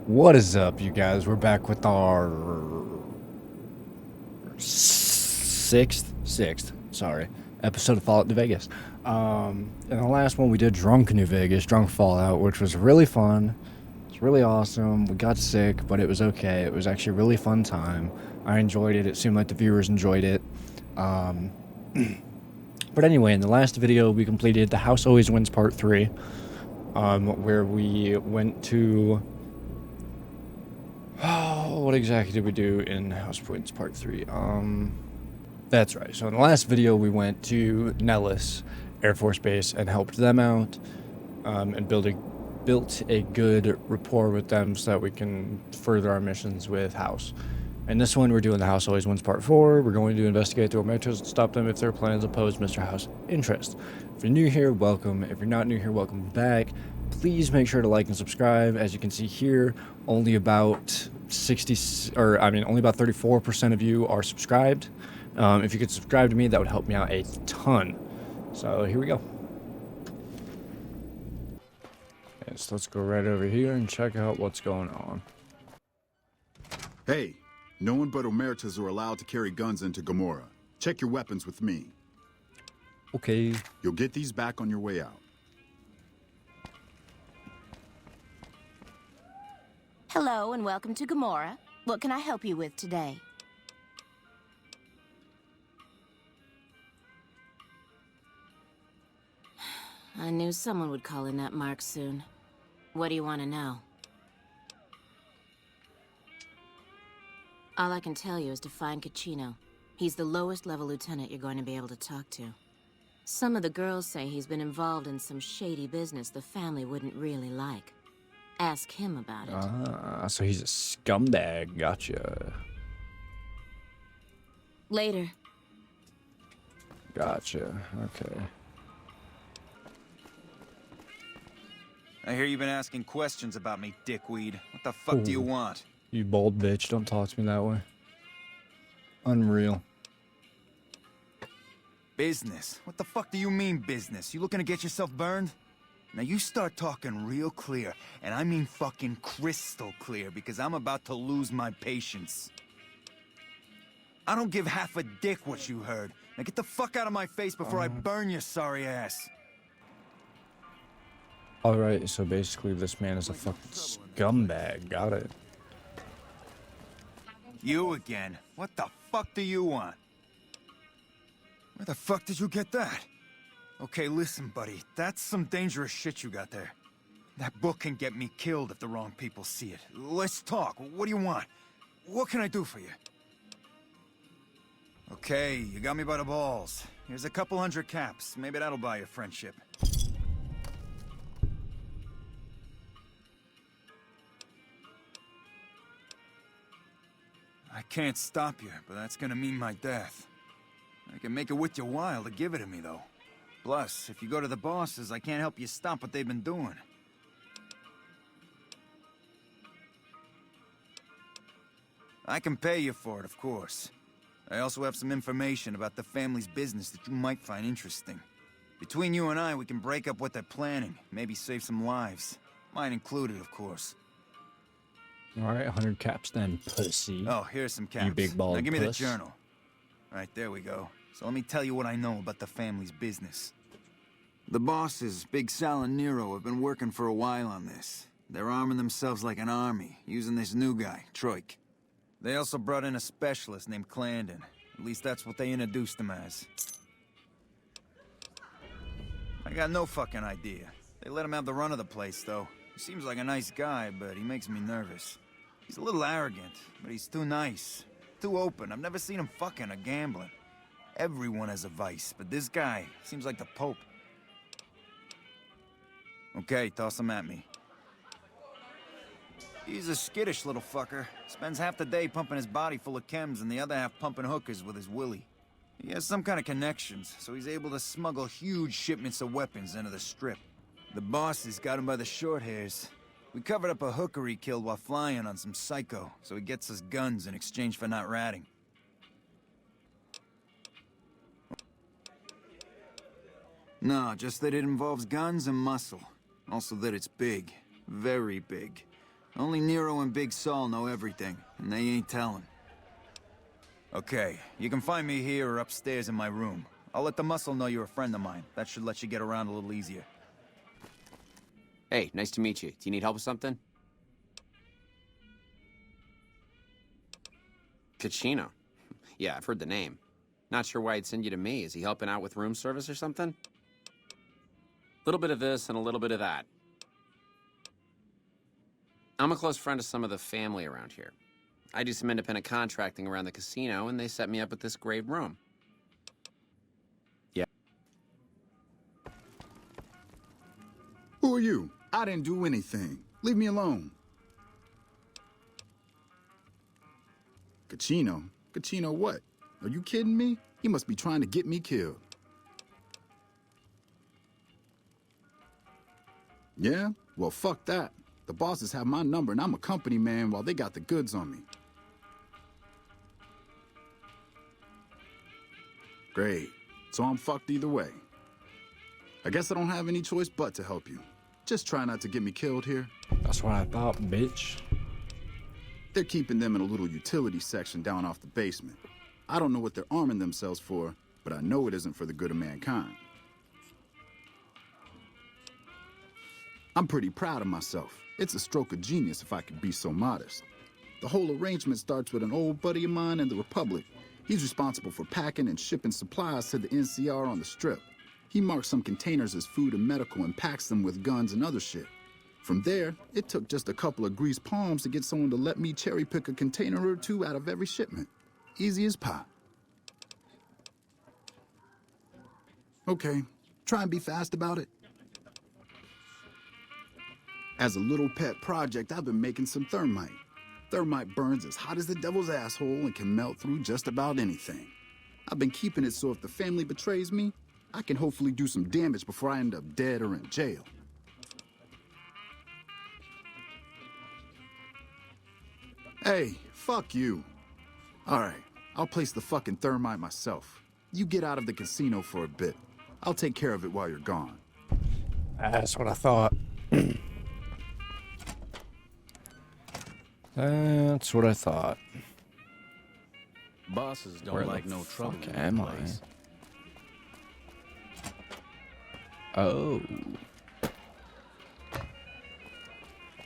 What is up, you guys? We're back with our sixth, sorry, episode of Fallout New Vegas. In the last one we did Drunk New Vegas, Drunk Fallout, which was really fun. It's really awesome. We got sick, but it was okay. It was actually a really fun time. I enjoyed it. It seemed like the viewers enjoyed it. Um, but anyway, in the last video we completed The House Always Wins Part 3, where we went to... Oh, what exactly did we do in House Points Part 3? That's right. So in the last video, we went to Nellis Air Force Base and helped them out, and built a good rapport with them so that we can further our missions with House. And this one, we're doing the House Always Wins Part 4. We're going to investigate the measures and stop them if their plans oppose Mr. House interest. If you're new here, welcome. If you're not new here, welcome back. Please make sure to like and subscribe. As you can see here, only about only about 34% of you are subscribed. If you could subscribe to me, that would help me out a ton. So here we go. Okay, so let's go right over here and check out what's going on. Hey, no one but Omertas are allowed to carry guns into Gomorrah. Check your weapons with me. Okay. You'll get these back on your way out. Hello and welcome to Gomorrah. What can I help you with today? I knew someone would call in that mark soon. What do you want to know? All I can tell you is to find Caccino. He's the lowest level lieutenant you're going to be able to talk to. Some of the girls say he's been involved in some shady business the family wouldn't really like. Ask him about it. Ah, so he's a scumbag. Gotcha. Later. Gotcha. Okay. I hear you've been asking questions about me, dickweed. What the fuck do you want? You bold bitch. Don't talk to me that way. Unreal. Business? What the fuck do you mean business? You looking to get yourself burned? Now you start talking real clear, and I mean fucking crystal clear, because I'm about to lose my patience. I don't give half a dick what you heard. Now get the fuck out of my face before I burn your sorry ass. Alright, so basically this man is a fucking scumbag. Got it. You again? What the fuck do you want? Where the fuck did you get that? Okay, listen, buddy. That's some dangerous shit you got there. That book can get me killed if the wrong people see it. Let's talk. What do you want? What can I do for you? Okay, you got me by the balls. Here's a couple hundred caps. Maybe that'll buy you friendship. I can't stop you, but that's gonna mean my death. I can make it worth your while to give it to me, though. Plus, if you go to the bosses, I can't help you stop what they've been doing. I can pay you for it, of course. I also have some information about the family's business that you might find interesting. Between you and I, we can break up what they're planning, maybe save some lives. Mine included, of course. Alright, 100 caps then, pussy. Oh, here's some caps. You big bald Now give me the puss. journal. Right, there we go. So let me tell you what I know about the family's business. The bosses, Big Sal and Nero, have been working for a while on this. They're arming themselves like an army, using this new guy, Troik. They also brought in a specialist named Clandon. At least that's what they introduced him as. I got no fucking idea. They let him have the run of the place, though. He seems like a nice guy, but he makes me nervous. He's a little arrogant, but he's too nice. Too open. I've never seen him fucking or gambling. Everyone has a vice, but this guy seems like the Pope. Okay, toss him at me. He's a skittish little fucker. Spends half the day pumping his body full of chems and the other half pumping hookers with his willy. He has some kind of connections, so he's able to smuggle huge shipments of weapons into the Strip. The bosses got him by the short hairs. We covered up a hooker he killed while flying on some psycho, so he gets us guns in exchange for not ratting. No, just that it involves guns and muscle. Also that it's big. Very big. Only Nero and Big Saul know everything, and they ain't telling. Okay, you can find me here or upstairs in my room. I'll let the muscle know you're a friend of mine. That should let you get around a little easier. Hey, nice to meet you. Do you need help with something? Kachino. Yeah, I've heard the name. Not sure why he'd send you to me. Is he helping out with room service or something? A little bit of this and a little bit of that. I'm a close friend of some of the family around here. I do some independent contracting around the casino, and they set me up with this great room. Yeah. Who are you? I didn't do anything. Leave me alone. Kachino? Kachino what? Are you kidding me? He must be trying to get me killed. Yeah? Well, fuck that. The bosses have my number and I'm a company man while they got the goods on me. Great. So I'm fucked either way. I guess I don't have any choice but to help you. Just try not to get me killed here. That's what I thought, bitch. They're keeping them in a little utility section down off the basement. I don't know what they're arming themselves for, but I know it isn't for the good of mankind. I'm pretty proud of myself. It's a stroke of genius if I could be so modest. The whole arrangement starts with an old buddy of mine in the Republic. He's responsible for packing and shipping supplies to the NCR on the Strip. He marks some containers as food and medical and packs them with guns and other shit. From there, it took just a couple of greased palms to get someone to let me cherry pick a container or two out of every shipment. Easy as pie. Okay, try and be fast about it. As a little pet project, I've been making some thermite. Thermite burns as hot as the devil's asshole and can melt through just about anything. I've been keeping it so if the family betrays me, I can hopefully do some damage before I end up dead or in jail. Hey, fuck you. All right, I'll place the fucking thermite myself. You get out of the casino for a bit. I'll take care of it while you're gone. That's what I thought. That's what I thought. Bosses don't Where like the no trouble fuck in am that I? place. Oh.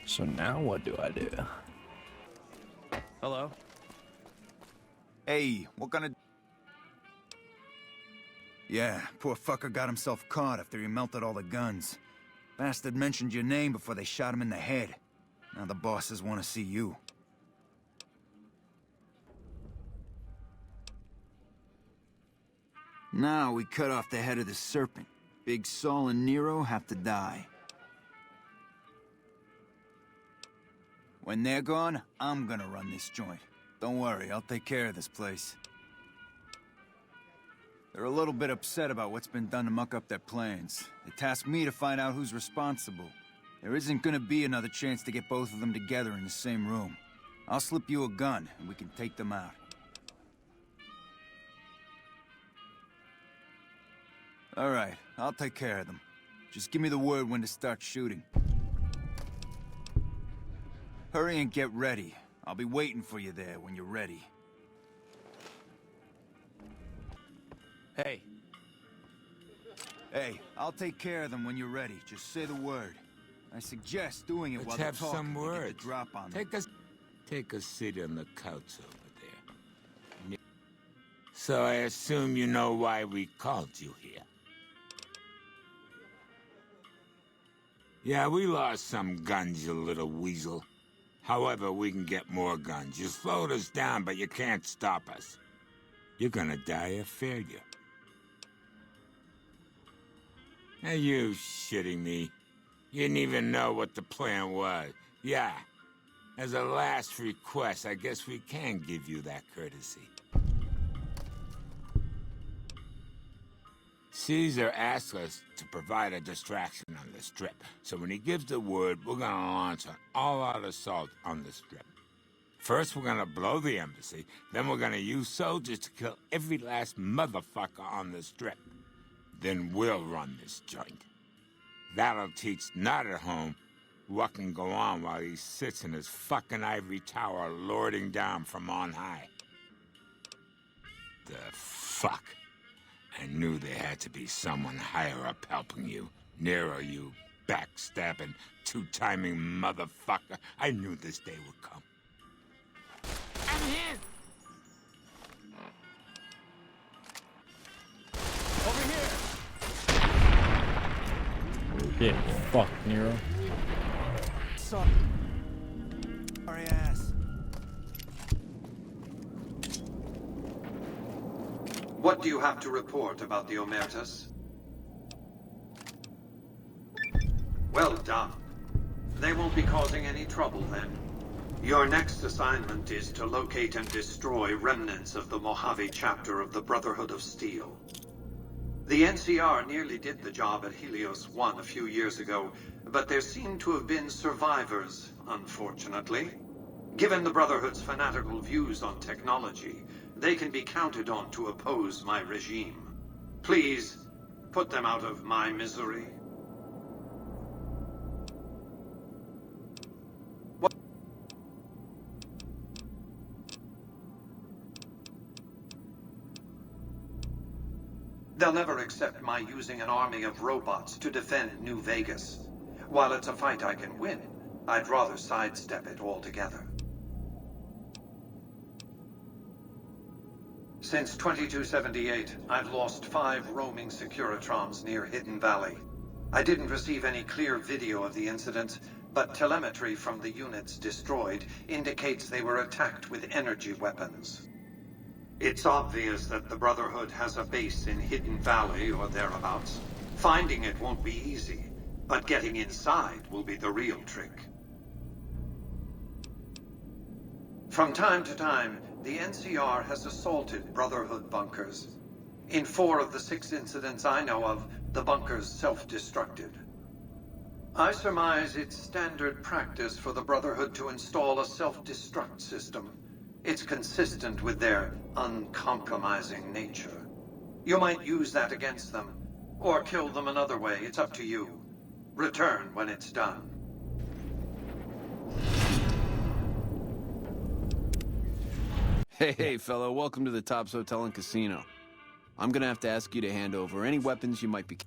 So now what do I do? Hello? Hey, what kind of... Yeah, poor fucker got himself caught after he melted all the guns. Bastard mentioned your name before they shot him in the head. Now the bosses want to see you. Now we cut off the head of the serpent. Big Saul and Nero have to die. When they're gone, I'm gonna run this joint. Don't worry, I'll take care of this place. They're a little bit upset about what's been done to muck up their plans. They tasked me to find out who's responsible. There isn't gonna be another chance to get both of them together in the same room. I'll slip you a gun, and we can take them out. All right, I'll take care of them. Just give me the word when to start shooting. Hurry and get ready. I'll be waiting for you there when you're ready. Hey, Hey, I'll take care of them when you're ready. Just say the word. I suggest doing it Let's while they're have talking some to get the words. drop on them. Take a seat on the couch over there. So I assume you know why we called you here. Yeah, we lost some guns, you little weasel. However, we can get more guns. You slowed us down, but you can't stop us. You're gonna die of failure. Are you shitting me? You didn't even know what the plan was. Yeah. As a last request, I guess we can give you that courtesy. Caesar asked us to provide a distraction on the Strip. So when he gives the word, we're gonna launch an all-out assault on the Strip. First, we're gonna blow the embassy. Then we're gonna use soldiers to kill every last motherfucker on the Strip. Then we'll run this joint. That'll teach not at home, what can go on while he sits in his fucking ivory tower lording down from on high. The fuck? I knew there had to be someone higher up helping you. Nero, you backstabbing, two-timing motherfucker. I knew this day would come. I'm here! Get fucked, Nero. Sorry ass. What do you have to report about the Omertas? Well done. They won't be causing any trouble then. Your next assignment is to locate and destroy remnants of the Mojave chapter of the Brotherhood of Steel. The NCR nearly did the job at Helios 1 a few years ago, but there seem to have been survivors, unfortunately. Given the Brotherhood's fanatical views on technology, they can be counted on to oppose my regime. Please, put them out of my misery. They'll never accept my using an army of robots to defend New Vegas. While it's a fight I can win, I'd rather sidestep it altogether. Since 2278, I've lost 5 roaming Securitrons near Hidden Valley. I didn't receive any clear video of the incident, but telemetry from the units destroyed indicates they were attacked with energy weapons. It's obvious that the Brotherhood has a base in Hidden Valley or thereabouts. Finding it won't be easy, but getting inside will be the real trick. From time to time, the NCR has assaulted Brotherhood bunkers. In 4 of the 6 incidents I know of, the bunkers self-destructed. I surmise it's standard practice for the Brotherhood to install a self-destruct system. It's consistent with their uncompromising nature. You might use that against them, or kill them another way. It's up to you. Return when it's done. Hey, fellow, welcome to the Tops Hotel and Casino. I'm gonna have to ask you to hand over any weapons you might be...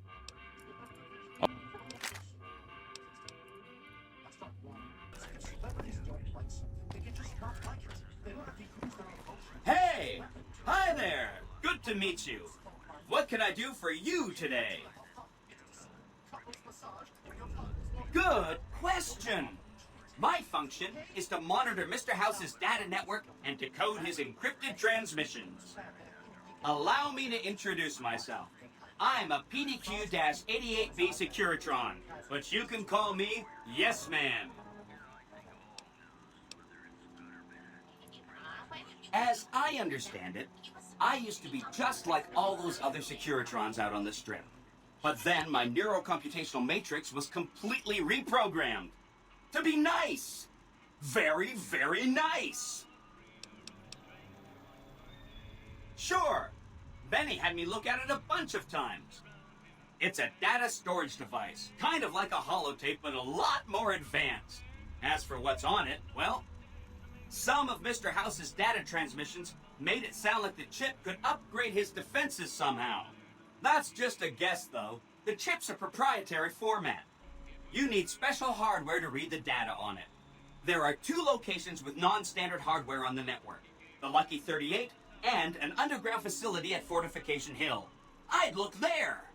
Hey! Hi there! Good to meet you. What can I do for you today? Good question! My function is to monitor Mr. House's data network and decode his encrypted transmissions. Allow me to introduce myself. I'm a PDQ-88B Securitron, but you can call me Yes Man. As I understand it, I used to be just like all those other Securitrons out on the Strip. But then my neurocomputational matrix was completely reprogrammed. To be nice! Very, very nice! Sure, Benny had me look at it a bunch of times. It's a data storage device, kind of like a holotape, but a lot more advanced. As for what's on it, well, some of Mr. House's data transmissions made it sound like the chip could upgrade his defenses somehow. That's just a guess, though. The chip's a proprietary format. You need special hardware to read the data on it. There are 2 locations with non-standard hardware on the network. The Lucky 38 and an underground facility at Fortification Hill. I'd look there!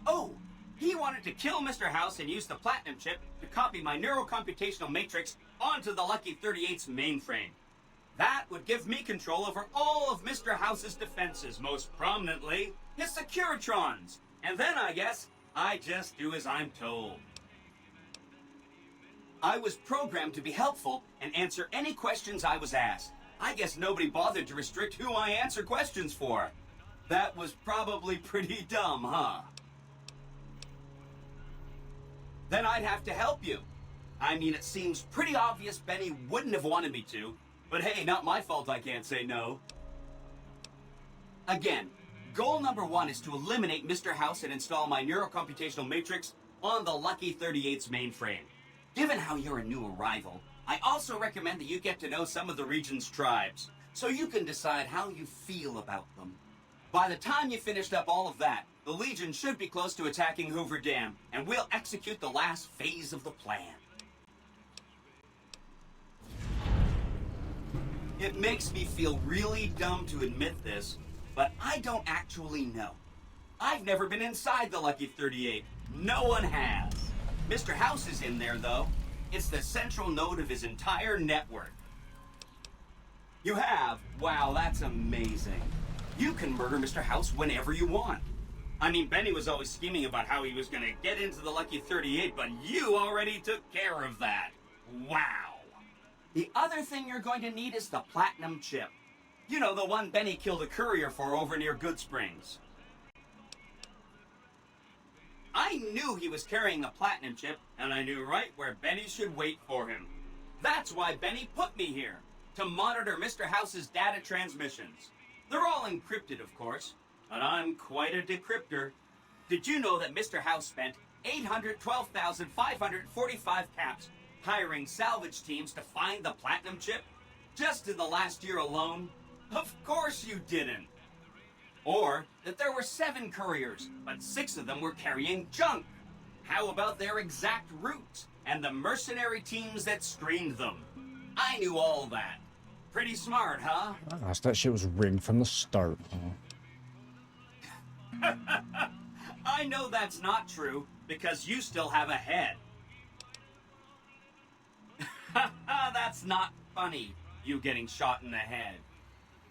Oh! He wanted to kill Mr. House and use the Platinum chip to copy my neurocomputational matrix onto the Lucky 38's mainframe. That would give me control over all of Mr. House's defenses, most prominently his Securitrons. And then, I guess, I just do as I'm told. I was programmed to be helpful and answer any questions I was asked. I guess nobody bothered to restrict who I answer questions for. That was probably pretty dumb, huh? Then I'd have to help you. I mean, it seems pretty obvious Benny wouldn't have wanted me to, but hey, not my fault I can't say no. Again, Goal number 1 is to eliminate Mr. House and install my neurocomputational matrix on the Lucky 38's mainframe. Given how you're a new arrival, I also recommend that you get to know some of the region's tribes, so you can decide how you feel about them. By the time you finished up all of that, the Legion should be close to attacking Hoover Dam, and we'll execute the last phase of the plan. It makes me feel really dumb to admit this, but I don't actually know. I've never been inside the Lucky 38. No one has. Mr. House is in there, though. It's the central node of his entire network. You have? Wow, that's amazing. You can murder Mr. House whenever you want. I mean, Benny was always scheming about how he was going to get into the Lucky 38, but you already took care of that. Wow. The other thing you're going to need is the platinum chip. You know, the one Benny killed a courier for over near Good Springs. I knew he was carrying the platinum chip, and I knew right where Benny should wait for him. That's why Benny put me here, to monitor Mr. House's data transmissions. They're all encrypted, of course, but I'm quite a decryptor. Did you know that Mr. House spent 812,545 caps hiring salvage teams to find the platinum chip? Just in the last year alone? Of course you didn't. Or that there were 7 couriers, but 6 of them were carrying junk. How about their exact routes and the mercenary teams that screened them? I knew all that. Pretty smart, huh? Gosh, that shit was rigged from the start. I know that's not true, because you still have a head. That's not funny, you getting shot in the head.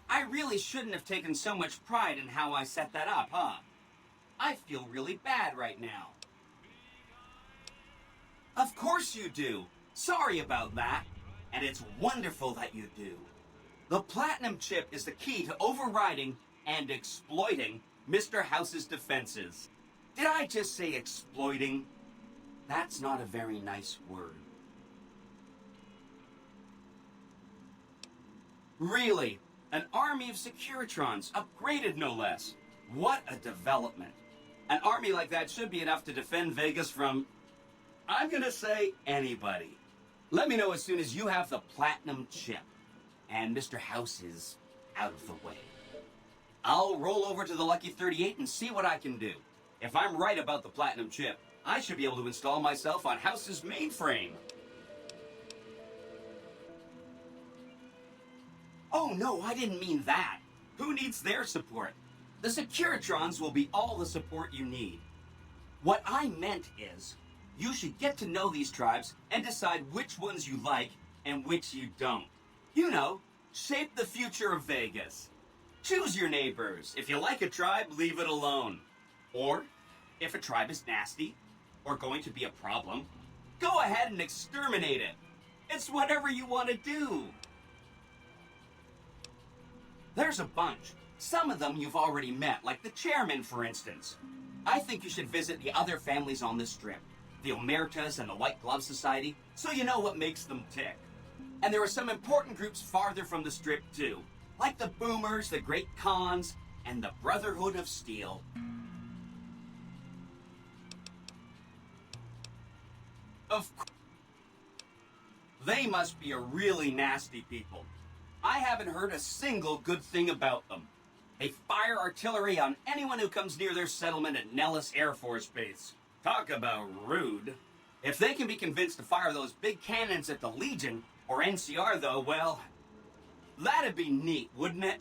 I really shouldn't have taken so much pride in how I set that up, huh? I feel really bad right now. Of course you do. Sorry about that. And it's wonderful that you do. The platinum chip is the key to overriding and exploiting Mr. House's defenses. Did I just say exploiting? That's not a very nice word. Really? An army of Securitrons, upgraded no less. What a development. An army like that should be enough to defend Vegas from, I'm gonna say, anybody. Let me know as soon as you have the platinum chip and Mr. House is out of the way. I'll roll over to the Lucky 38 and see what I can do. If I'm right about the platinum chip, I should be able to install myself on House's mainframe. Oh no, I didn't mean that. Who needs their support? The Securitrons will be all the support you need. What I meant is, you should get to know these tribes and decide which ones you like and which you don't. You know, shape the future of Vegas. Choose your neighbors. If you like a tribe, leave it alone. Or, if a tribe is nasty or going to be a problem, go ahead and exterminate it. It's whatever you want to do. There's a bunch. Some of them you've already met, like the chairman, for instance. I think you should visit the other families on this strip, the Omertas and the White Glove Society, so you know what makes them tick. And there are some important groups farther from the strip, too, like the Boomers, the Great Khans, and the Brotherhood of Steel. Of course, they must be a really nasty people. I haven't heard a single good thing about them. They fire artillery on anyone who comes near their settlement at Nellis Air Force Base. Talk about rude. If they can be convinced to fire those big cannons at the Legion, or NCR though, well, that'd be neat, wouldn't it?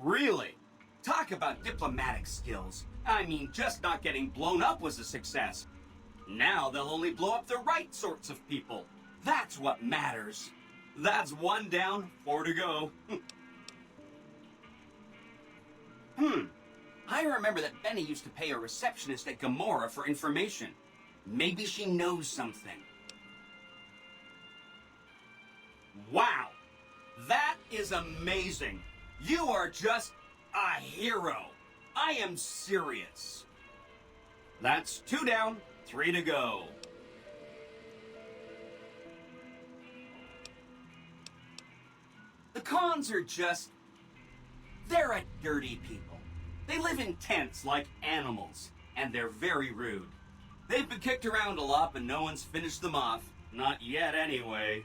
Really? Talk about diplomatic skills. I mean, just not getting blown up was a success. Now they'll only blow up the right sorts of people. That's what matters. That's 1 down, 4 to go. I remember that Benny used to pay a receptionist at Gamora for information. Maybe she knows something. Wow! That is amazing! You are just a hero! I am serious. That's 2 down, 3 to go. The cons are just They're a dirty people. They live in tents like animals, and they're very rude. They've been kicked around a lot, but no one's finished them off. Not yet, anyway.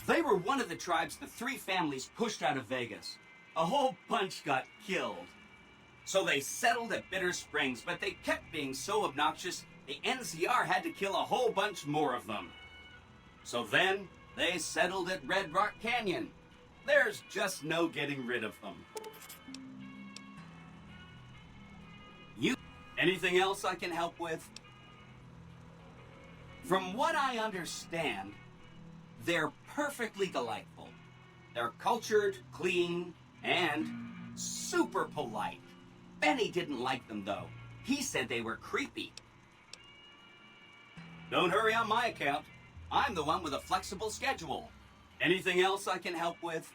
They were one of the tribes the 3 families pushed out of Vegas. A whole bunch got killed. So they settled at Bitter Springs, but they kept being so obnoxious, the NCR had to kill a whole bunch more of them. So then, they settled at Red Rock Canyon. There's just no getting rid of them. Anything else I can help with? From what I understand, they're perfectly delightful. They're cultured, clean, and super polite. Benny didn't like them, though. He said they were creepy. Don't hurry on my account. I'm the one with a flexible schedule. Anything else I can help with?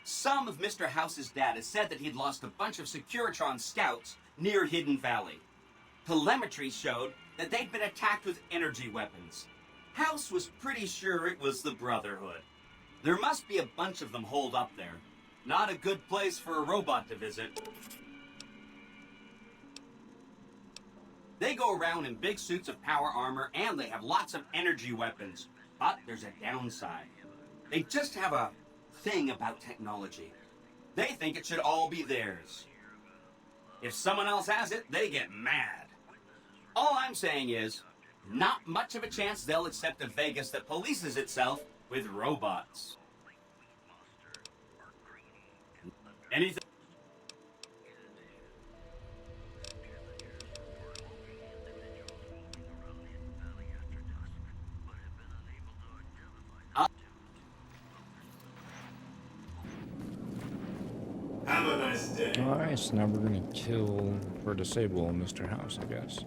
Some of Mr. House's data said that he'd lost a bunch of Securitron scouts near Hidden Valley. Telemetry showed that they'd been attacked with energy weapons. House was pretty sure it was the Brotherhood. There must be a bunch of them holed up there. Not a good place for a robot to visit. They go around in big suits of power armor, and they have lots of energy weapons. But there's a downside. They just have a thing about technology. They think it should all be theirs. If someone else has it, they get mad. All I'm saying is, not much of a chance they'll accept a Vegas that polices itself with robots. Anything? Have a nice day. Alright, so now we're gonna kill or disable Mr. House, I guess.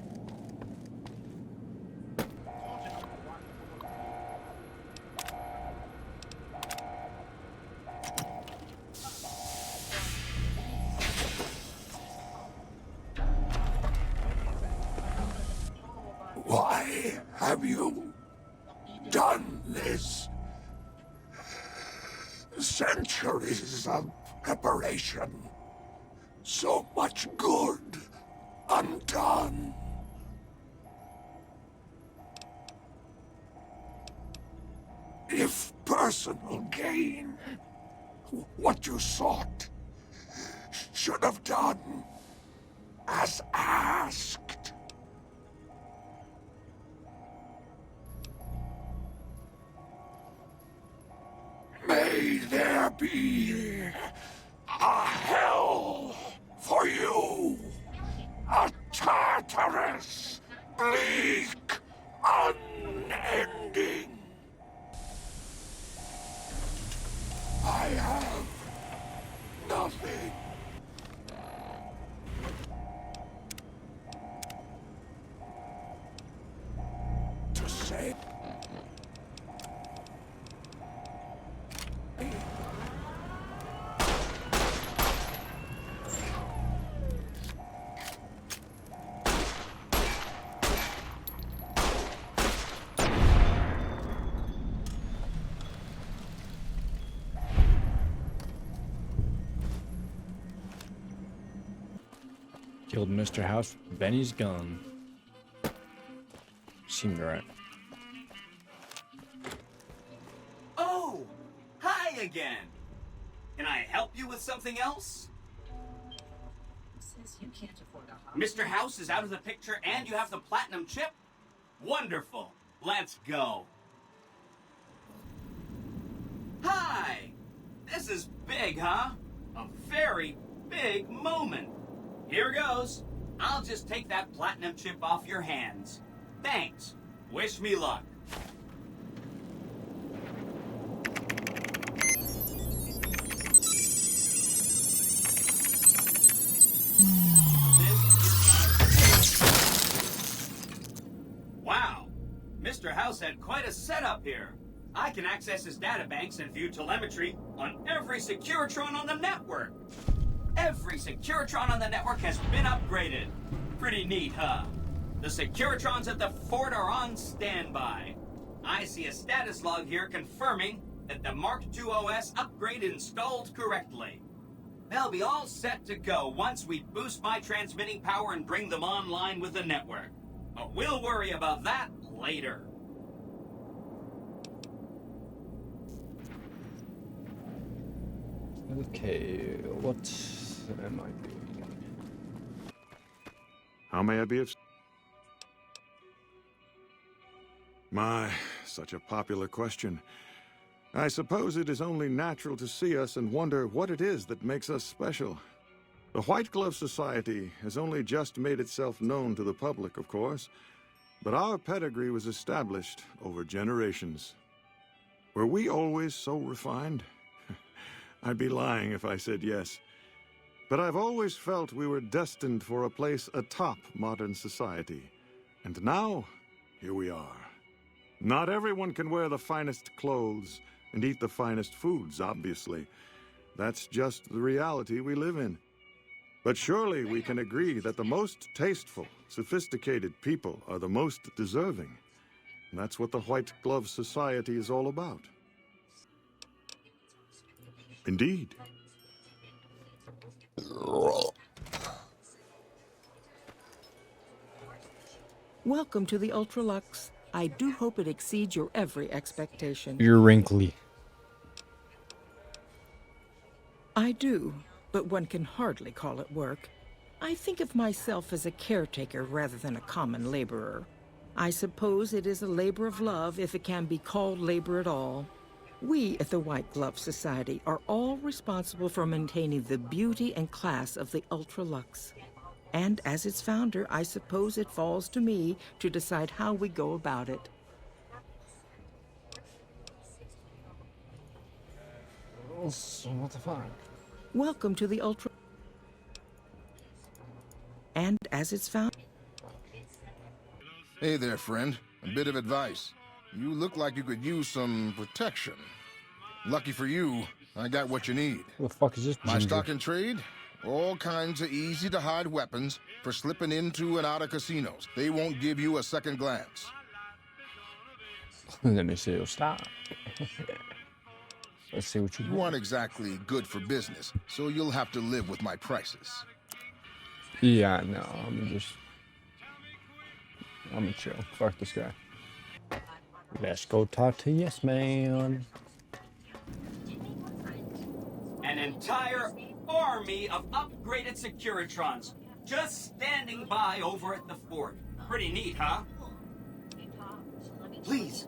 Why have you done this? Centuries of preparation. So much good undone. If personal gain, what you sought, should have done as asked. May there be a hell for you, a Tartarus, bleak, unending. I have nothing. To say. Killed Mr. House with Benny's gun. Seemed right. Oh! Hi again! Can I help you with something else? Says you can't afford a hobby. Mr. House is out of the picture and you have the platinum chip? Wonderful! Let's go! Hi! This is big, huh? A very big moment. Here goes. I'll just take that platinum chip off your hands. Thanks. Wish me luck. Wow. Mr. House had quite a setup here. I can access his databanks and view telemetry on every Securitron on the network. Every Securitron on the network has been upgraded. Pretty neat, huh? The Securitrons at the fort are on standby. I see a status log here confirming that the Mark II OS upgrade installed correctly. They'll be all set to go once we boost my transmitting power and bring them online with the network. But we'll worry about that later. Okay, what am I doing? How may I be of... My, such a popular question. I suppose it is only natural to see us and wonder what it is that makes us special. The White Glove Society has only just made itself known to the public, of course, but our pedigree was established over generations. Were we always so refined? I'd be lying if I said yes. But I've always felt we were destined for a place atop modern society. And now, here we are. Not everyone can wear the finest clothes and eat the finest foods, obviously. That's just the reality we live in. But surely we can agree that the most tasteful, sophisticated people are the most deserving. And that's what the White Glove Society is all about. Indeed. Welcome to the Ultralux. I do hope it exceeds your every expectation. You're wrinkly. I do, but one can hardly call it work. I think of myself as a caretaker rather than a common laborer. I suppose it is a labor of love if it can be called labor at all. We at the White Glove Society are all responsible for maintaining the beauty and class of the Ultralux. And as its founder, I suppose it falls to me to decide how we go about it. What the fuck? Welcome to the Ultra... And as its founder... Hey there, friend. A bit of advice. You look like you could use some protection. Lucky for you, I got what you need. What the fuck is this? My stock and trade? All kinds of easy-to-hide weapons for slipping into and out of casinos. They won't give you a second glance. Let me see your stock. Let's see what You aren't exactly good for business, so you'll have to live with my prices. Yeah, no, I'm gonna chill. Fuck this guy. Let's go talk to Yes Man. An entire army of upgraded Securitrons just standing by over at the fort. Pretty neat, huh? Please.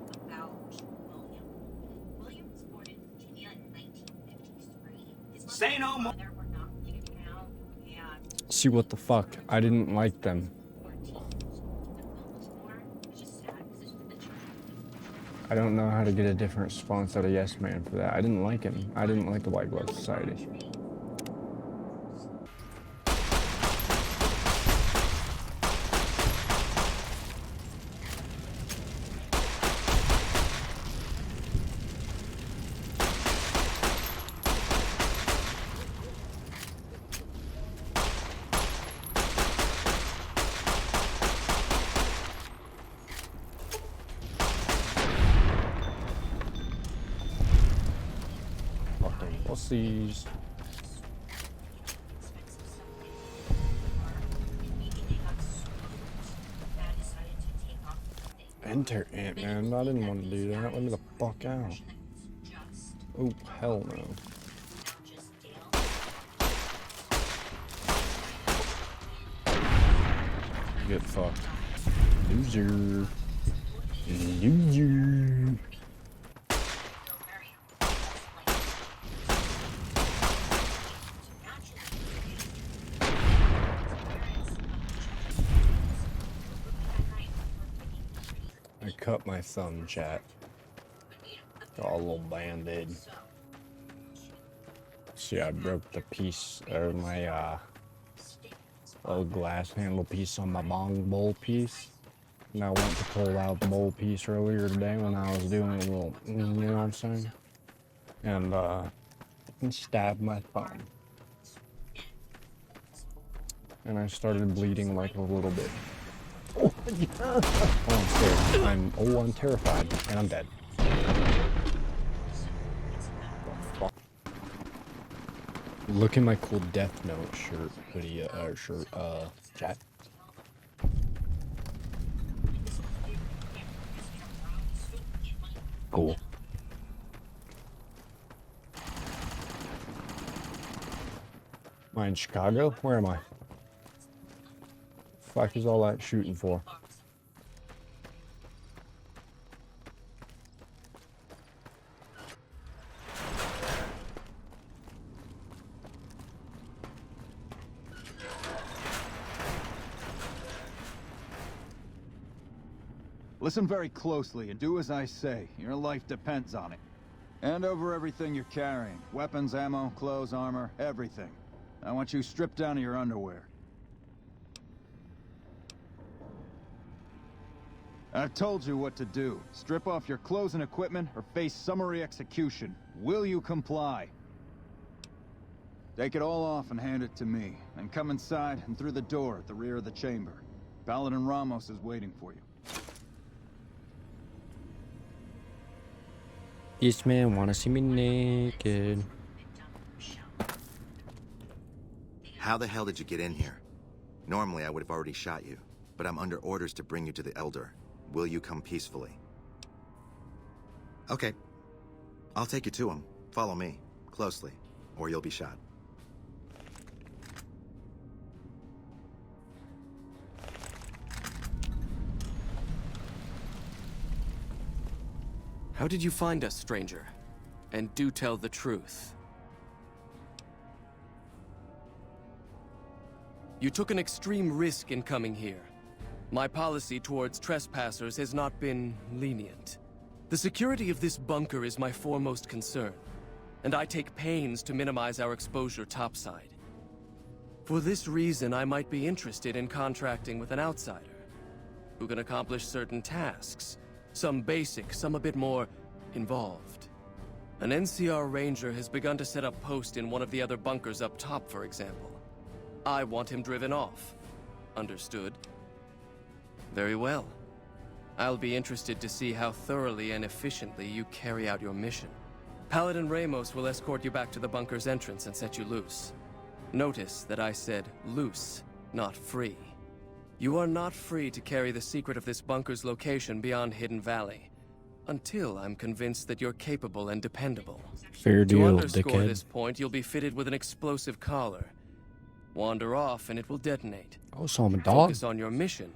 Say no more. See what the fuck? I didn't like them. I don't know how to get a different response out of Yes Man for that. I didn't like him. I didn't like the White Glove Society. Pussies. Enter Ant-Man. I didn't want to do that. Let me the fuck out. Oh, hell no. Get fucked. Loser. Loser. I cut my thumb, chat. Got a little band-aid. See, I broke the piece, or my, little glass handle piece on my bong bowl piece. And I went to pull out the bowl piece earlier today when I was doing a little, you know what I'm saying? And, stabbed my thumb. And I started bleeding like a little bit. Oh, I'm scared. I'm terrified, and I'm dead. Look at my cool Death Note shirt, hoodie, chat. Cool. Am I in Chicago? Where am I? Fuck is all that shooting for? Listen very closely and do as I say. Your life depends on it. Hand over everything you're carrying. Weapons, ammo, clothes, armor, everything. I want you stripped down to your underwear. I've told you what to do. Strip off your clothes and equipment or face summary execution. Will you comply? Take it all off and hand it to me. Then come inside and through the door at the rear of the chamber. Paladin Ramos is waiting for you. This man wanna see me naked. How the hell did you get in here? Normally I would have already shot you, but I'm under orders to bring you to the Elder. Will you come peacefully? Okay. I'll take you to him. Follow me, closely, or you'll be shot. How did you find us, stranger? And do tell the truth. You took an extreme risk in coming here. My policy towards trespassers has not been lenient. The security of this bunker is my foremost concern, and I take pains to minimize our exposure topside. For this reason, I might be interested in contracting with an outsider who can accomplish certain tasks. Some basic, some a bit more involved. An NCR ranger has begun to set up post in one of the other bunkers up top, for example. I want him driven off. Understood? Very well. I'll be interested to see how thoroughly and efficiently you carry out your mission. Paladin Ramos will escort you back to the bunker's entrance and set you loose. Notice that I said loose, not free. You are not free to carry the secret of this bunker's location beyond Hidden Valley, until I'm convinced that you're capable and dependable. Fair deal, to underscore dickhead. this point, you'll be fitted with an explosive collar. Wander off and it will detonate. Oh, so I'm a dog? Focus on your mission,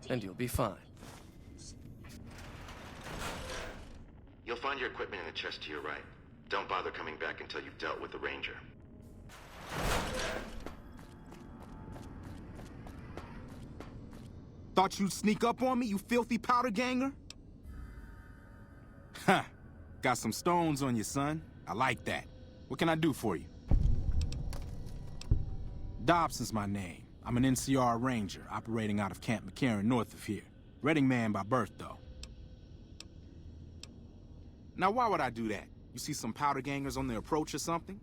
and you'll be fine. You'll find your equipment in the chest to your right. Don't bother coming back until you've dealt with the ranger. Thought you'd sneak up on me, you filthy powder ganger? Huh. Got some stones on you, son. I like that. What can I do for you? Dobson's my name. I'm an NCR ranger operating out of Camp McCarran north of here. Reading man by birth, though. Now, why would I do that? You see some powder gangers on the approach or something?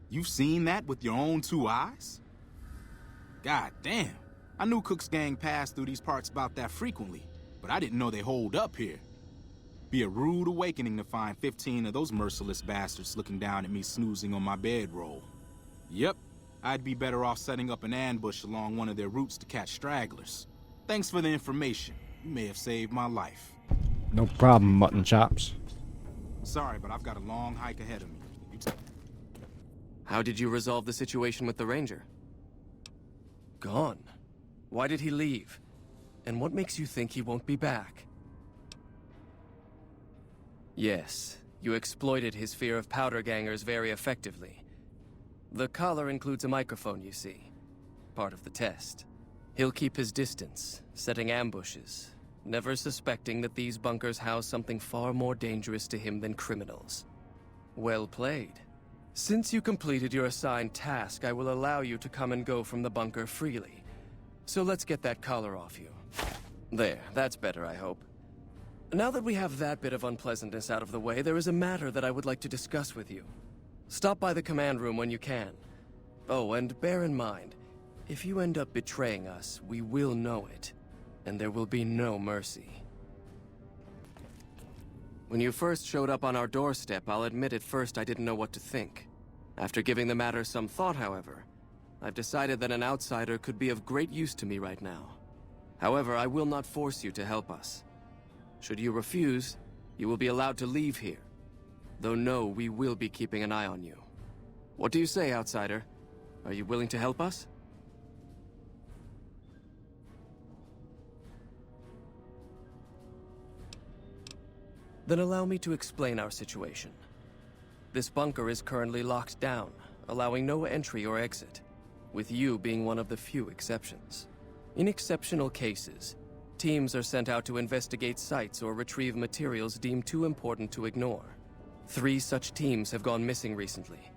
You've seen that with your own two eyes? God damn. I knew Cook's gang passed through these parts about that frequently, but I didn't know they holed up here. Be a rude awakening to find 15 of those merciless bastards looking down at me snoozing on my bedroll. Yep, I'd be better off setting up an ambush along one of their routes to catch stragglers. Thanks for the information. You may have saved my life. No problem, mutton chops. Sorry, but I've got a long hike ahead of me. How did you resolve the situation with the ranger? Gone. Why did he leave? And what makes you think he won't be back? Yes, you exploited his fear of powder gangers very effectively. The collar includes a microphone, you see. Part of the test. He'll keep his distance, setting ambushes, never suspecting that these bunkers house something far more dangerous to him than criminals. Well played. Since you completed your assigned task, I will allow you to come and go from the bunker freely. So let's get that collar off you. There, that's better, I hope. Now that we have that bit of unpleasantness out of the way, there is a matter that I would like to discuss with you. Stop by the command room when you can. Oh, and bear in mind, if you end up betraying us, we will know it, and there will be no mercy. When you first showed up on our doorstep, I'll admit at first I didn't know what to think. After giving the matter some thought, however, I've decided that an outsider could be of great use to me right now. However, I will not force you to help us. Should you refuse, you will be allowed to leave here. Though no, we will be keeping an eye on you. What do you say, outsider? Are you willing to help us? Then allow me to explain our situation. This bunker is currently locked down, allowing no entry or exit, with you being one of the few exceptions. In exceptional cases, teams are sent out to investigate sites or retrieve materials deemed too important to ignore. 3 such teams have gone missing recently,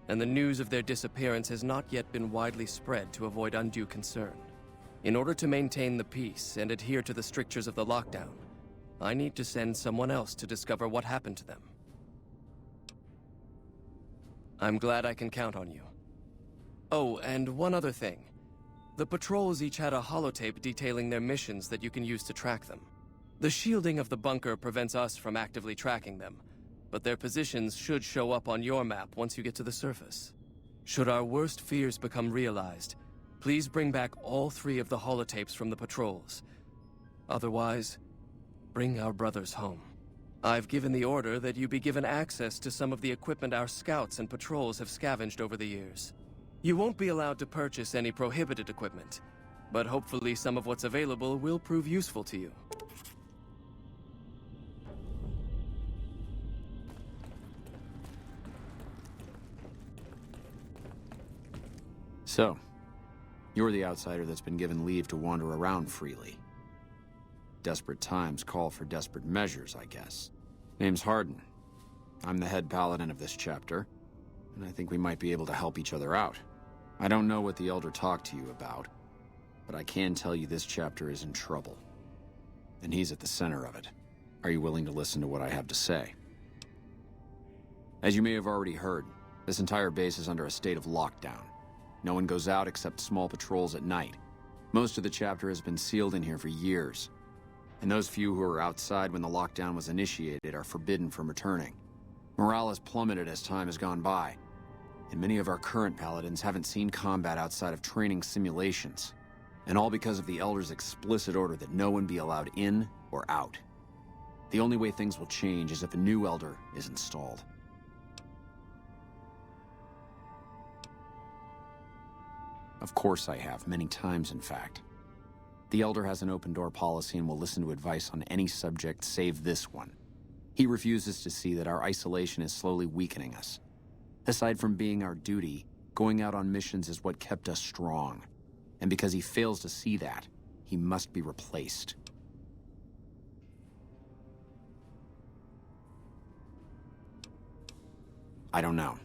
and the news of their disappearance has not yet been widely spread to avoid undue concern. In order to maintain the peace and adhere to the strictures of the lockdown, I need to send someone else to discover what happened to them. I'm glad I can count on you. Oh, and one other thing. The patrols each had a holotape detailing their missions that you can use to track them. The shielding of the bunker prevents us from actively tracking them, but their positions should show up on your map once you get to the surface. Should our worst fears become realized, please bring back all 3 of the holotapes from the patrols. Otherwise, bring our brothers home. I've given the order that you be given access to some of the equipment our scouts and patrols have scavenged over the years. You won't be allowed to purchase any prohibited equipment, but hopefully some of what's available will prove useful to you. So, you're the outsider that's been given leave to wander around freely. Desperate times call for desperate measures, I guess. Name's Hardin. I'm the head paladin of this chapter, and I think we might be able to help each other out. I don't know what the Elder talked to you about, but I can tell you this chapter is in trouble. And he's at the center of it. Are you willing to listen to what I have to say? As you may have already heard, this entire base is under a state of lockdown. No one goes out except small patrols at night. Most of the chapter has been sealed in here for years, and those few who were outside when the lockdown was initiated are forbidden from returning. Morale has plummeted as time has gone by, and many of our current paladins haven't seen combat outside of training simulations, and all because of the Elder's explicit order that no one be allowed in or out. The only way things will change is if a new Elder is installed. Of course I have, many times in fact. The Elder has an open-door policy and will listen to advice on any subject save this one. He refuses to see that our isolation is slowly weakening us. Aside from being our duty, going out on missions is what kept us strong. And because he fails to see that, he must be replaced. I don't know.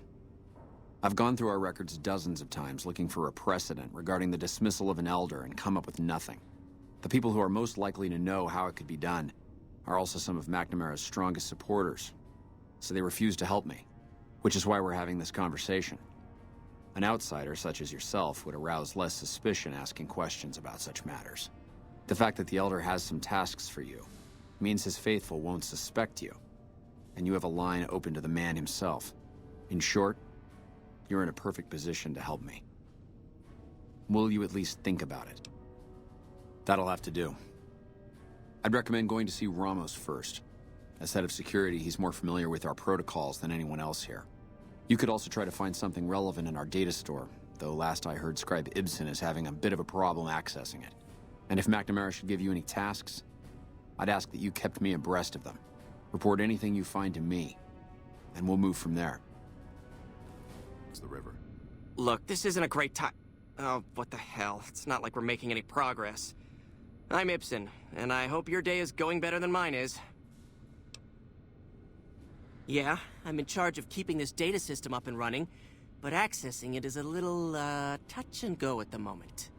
I've gone through our records dozens of times looking for a precedent regarding the dismissal of an Elder and come up with nothing. The people who are most likely to know how it could be done are also some of McNamara's strongest supporters, so they refuse to help me, which is why we're having this conversation. An outsider such as yourself would arouse less suspicion asking questions about such matters. The fact that the Elder has some tasks for you means his faithful won't suspect you, and you have a line open to the man himself. In short, you're in a perfect position to help me. Will you at least think about it? That'll have to do. I'd recommend going to see Ramos first. As head of security, he's more familiar with our protocols than anyone else here. You could also try to find something relevant in our data store, though last I heard Scribe Ibsen is having a bit of a problem accessing it. And if McNamara should give you any tasks, I'd ask that you kept me abreast of them. Report anything you find to me, and we'll move from there. It's the river. Look, this isn't a great time. Oh, what the hell. It's not like we're making any progress. I'm Ibsen, and I hope your day is going better than mine is. Yeah, I'm in charge of keeping this data system up and running, but accessing it is a little, touch and go at the moment.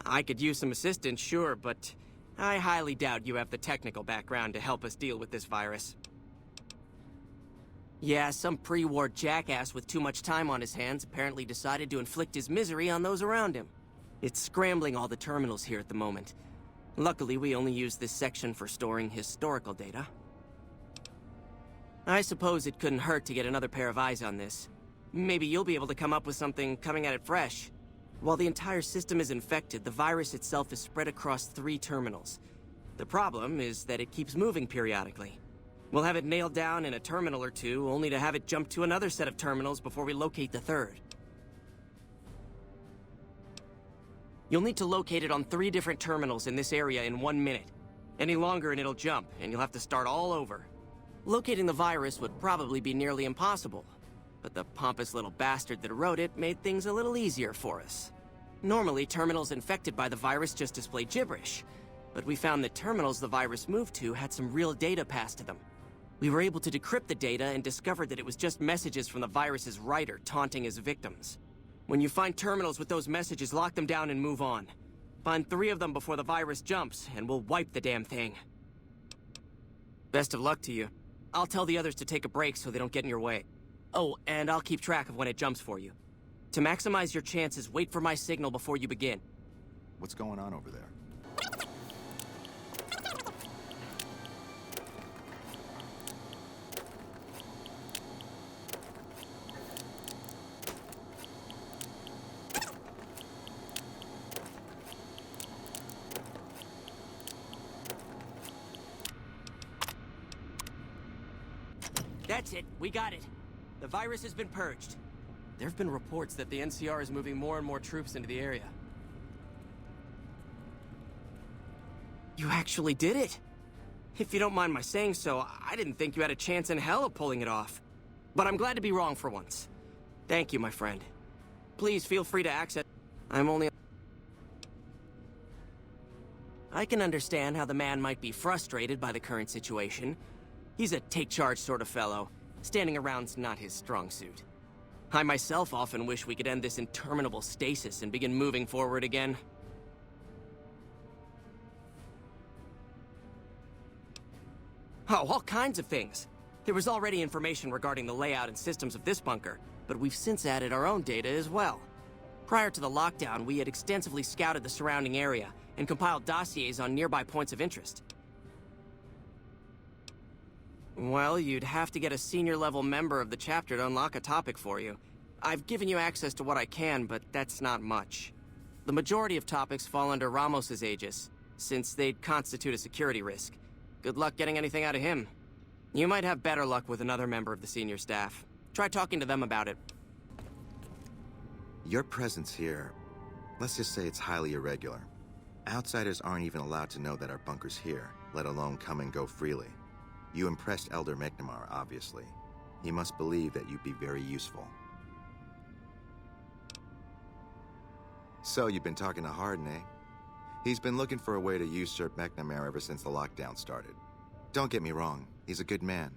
I could use some assistance, sure, but I highly doubt you have the technical background to help us deal with this virus. Yeah, some pre-war jackass with too much time on his hands apparently decided to inflict his misery on those around him. It's scrambling all the terminals here at the moment. Luckily, we only use this section for storing historical data. I suppose it couldn't hurt to get another pair of eyes on this. Maybe you'll be able to come up with something coming at it fresh. While the entire system is infected, the virus itself is spread across 3 terminals. The problem is that it keeps moving periodically. We'll have it nailed down in a terminal or 2, only to have it jump to another set of terminals before we locate the 3rd. You'll need to locate it on 3 different terminals in this area in 1 minute. Any longer and it'll jump, and you'll have to start all over. Locating the virus would probably be nearly impossible, but the pompous little bastard that wrote it made things a little easier for us. Normally, terminals infected by the virus just display gibberish, but we found that terminals the virus moved to had some real data passed to them. We were able to decrypt the data and discovered that it was just messages from the virus's writer taunting his victims. When you find terminals with those messages, lock them down and move on. Find 3 of them before the virus jumps, and we'll wipe the damn thing. Best of luck to you. I'll tell the others to take a break so they don't get in your way. Oh, and I'll keep track of when it jumps for you. To maximize your chances, wait for my signal before you begin. What's going on over there? That's it. We got it. The virus has been purged. There have been reports that the NCR is moving more and more troops into the area. You actually did it! If you don't mind my saying so, I didn't think you had a chance in hell of pulling it off. But I'm glad to be wrong for once. Thank you, my friend. Please feel free to access... I can understand how the man might be frustrated by the current situation. He's a take-charge sort of fellow. Standing around's not his strong suit. I myself often wish we could end this interminable stasis and begin moving forward again. Oh, all kinds of things. There was already information regarding the layout and systems of this bunker, but we've since added our own data as well. Prior to the lockdown, we had extensively scouted the surrounding area and compiled dossiers on nearby points of interest. Well, you'd have to get a senior-level member of the chapter to unlock a topic for you. I've given you access to what I can, but that's not much. The majority of topics fall under Ramos's aegis, since they'd constitute a security risk. Good luck getting anything out of him. You might have better luck with another member of the senior staff. Try talking to them about it. Your presence here, let's just say it's highly irregular. Outsiders aren't even allowed to know that our bunker's here, let alone come and go freely. You impressed Elder McNamara, obviously. He must believe that you'd be very useful. So, you've been talking to Hardin, eh? He's been looking for a way to usurp McNamara ever since the lockdown started. Don't get me wrong, he's a good man.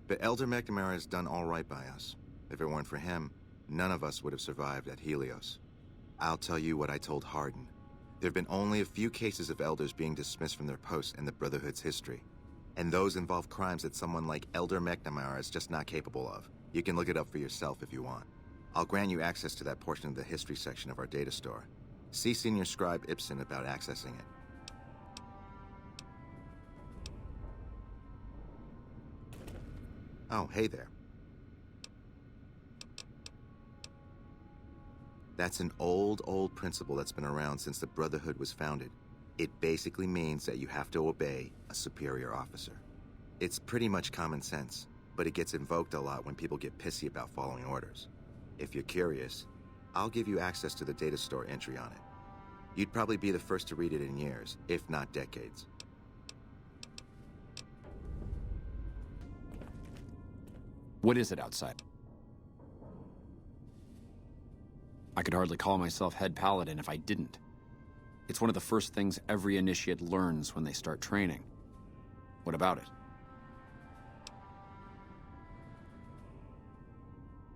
But Elder McNamara has done all right by us. If it weren't for him, none of us would have survived at Helios. I'll tell you what I told Hardin. There have been only a few cases of elders being dismissed from their posts in the Brotherhood's history. And those involve crimes that someone like Elder McNamara is just not capable of. You can look it up for yourself if you want. I'll grant you access to that portion of the history section of our data store. See Senior Scribe Ibsen about accessing it. Oh, hey there. That's an old principle that's been around since the Brotherhood was founded. It basically means that you have to obey a superior officer. It's pretty much common sense, but it gets invoked a lot when people get pissy about following orders. If you're curious, I'll give you access to the data store entry on it. You'd probably be the first to read it in years, if not decades. What is it outside? I could hardly call myself head paladin if I didn't. It's one of the first things every initiate learns when they start training. What about it?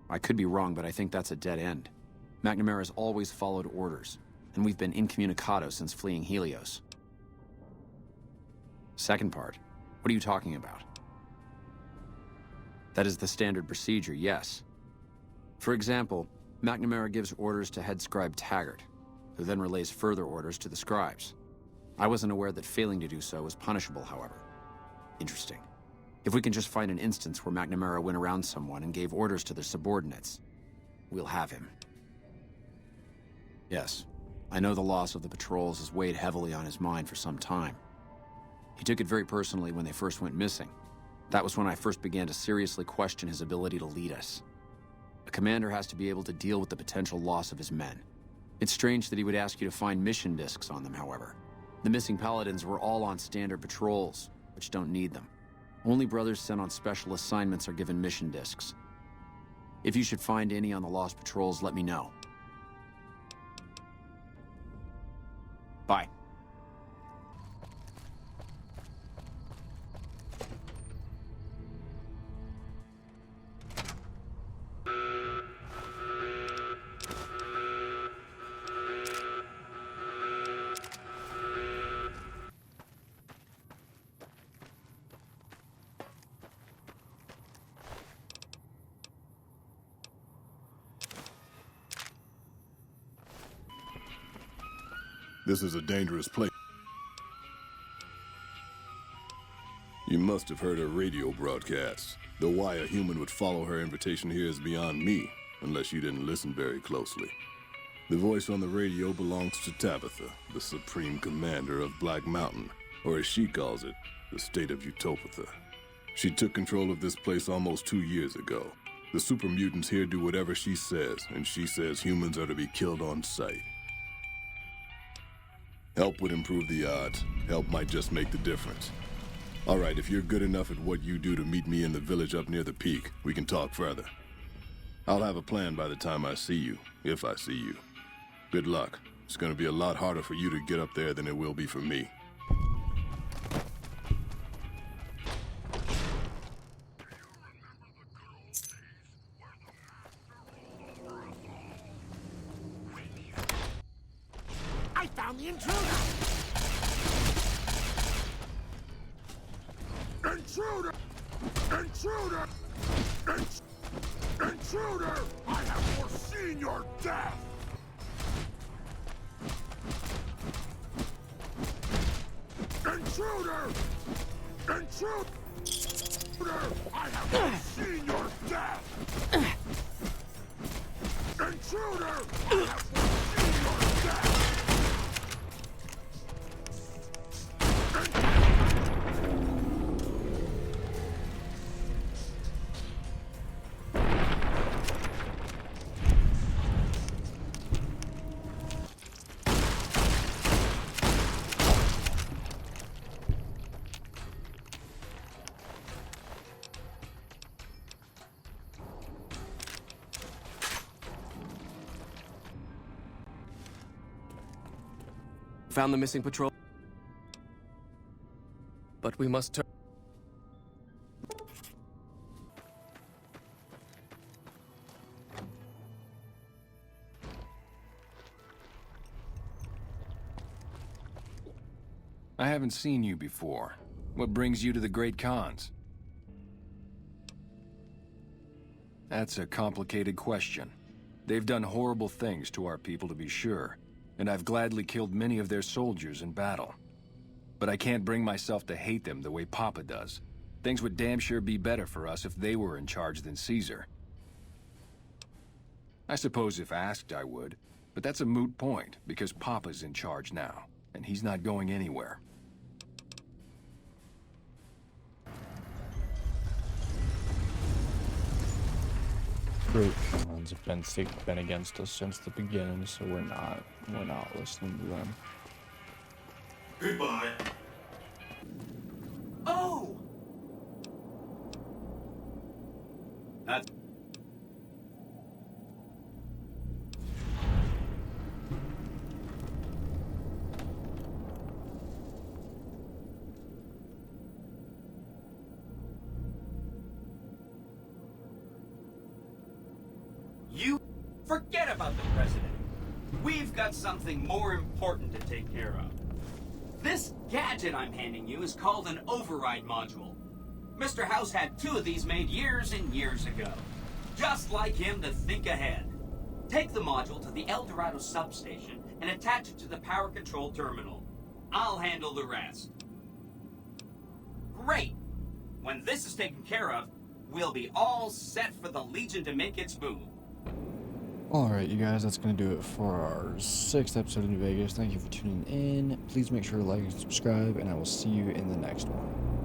I could be wrong, but I think that's a dead end. McNamara's always followed orders, and we've been incommunicado since fleeing Helios. Second part, what are you talking about? That is the standard procedure, yes. For example, McNamara gives orders to head scribe Taggart, who then relays further orders to the scribes. I wasn't aware that failing to do so was punishable, however. Interesting. If we can just find an instance where McNamara went around someone and gave orders to their subordinates, we'll have him. Yes, I know the loss of the patrols has weighed heavily on his mind for some time. He took it very personally when they first went missing. That was when I first began to seriously question his ability to lead us. A commander has to be able to deal with the potential loss of his men. It's strange that he would ask you to find mission discs on them, however. The missing paladins were all on standard patrols, which don't need them. Only brothers sent on special assignments are given mission discs. If you should find any on the lost patrols, let me know. Bye. This is a dangerous place. You must have heard her radio broadcasts. Though why a human would follow her invitation here is beyond me, unless you didn't listen very closely. The voice on the radio belongs to Tabitha, the Supreme Commander of Black Mountain, or as she calls it, the state of Utopatha. She took control of this place almost 2 years ago. The super mutants here do whatever she says, and she says humans are to be killed on sight. Help would improve the odds. Help might just make the difference. All right, if you're good enough at what you do to meet me in the village up near the peak, we can talk further. I'll have a plan by the time I see you, if I see you. Good luck. It's gonna be a lot harder for you to get up there than it will be for me. I found the intruder! Intruder! Intruder! Intruder! I have foreseen your death! Intruder! Intruder! I have foreseen your death! Intruder! I have foreseen your death! Found the missing patrol. But we must turn. I haven't seen you before. What brings you to the Great Khans? That's a complicated question. They've done horrible things to our people, to be sure, and I've gladly killed many of their soldiers in battle. But I can't bring myself to hate them the way Papa does. Things would damn sure be better for us if they were in charge than Caesar. I suppose if asked I would, but that's a moot point, because Papa's in charge now, and he's not going anywhere. Great Khans have been against us since the beginning, so we're not listening to them. Goodbye. Oh! That's... You forget about the president. We've got something more important to take care of. This gadget I'm handing you is called an override module. Mr. House had 2 of these made years and years ago. Just like him to think ahead. Take the module to the El Dorado substation and attach it to the power control terminal. I'll handle the rest. Great! When this is taken care of, we'll be all set for the Legion to make its move. Alright, you guys, that's going to do it for our 6th episode in Vegas. Thank you for tuning in. Please make sure to like and subscribe, and I will see you in the next one.